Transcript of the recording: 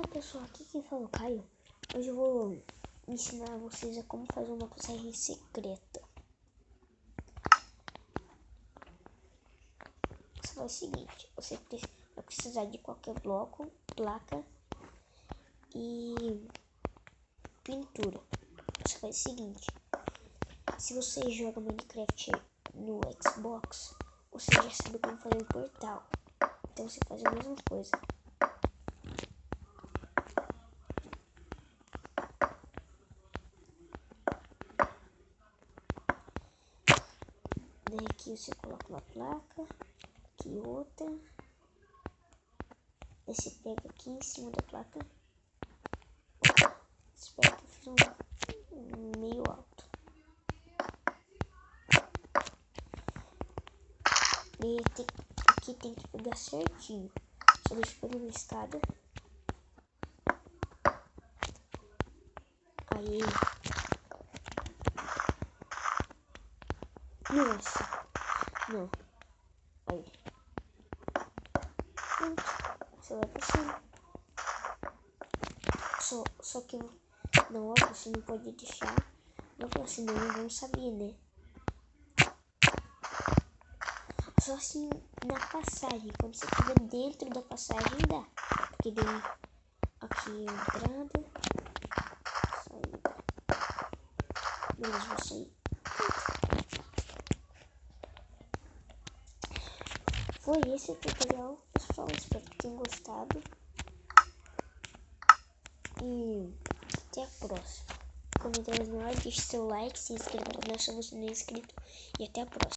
Fala pessoal, aqui quem fala é o Caio. Hoje eu vou ensinar vocês a como fazer uma passagem secreta. Você faz o seguinte, você vai precisar de qualquer bloco, placa e pintura. Você faz o seguinte, se você joga Minecraft no Xbox, você já sabe como fazer um portal. Então você faz a mesma coisa. Daí aqui você coloca uma placa, aqui outra. Daí você pega aqui em cima da placa. Espero que eu fiz um meio alto. E aqui tem que pegar certinho. Só deixa eu pegar uma escada. Aí. Nossa. Não. Aí. Pronto. Você vai pra cima. Só que na hora você não pode deixar. Não falar assim, não vão saber, né? Só assim na passagem. Quando você estiver dentro da passagem dá. Porque vem aqui entrada. Saída. Beleza, vou sair. Foi esse o tutorial, pessoal. Espero que tenham gostado. E até a próxima. Comentários no ar, deixe seu like, se inscreva no canal se você não é inscrito. E até a próxima.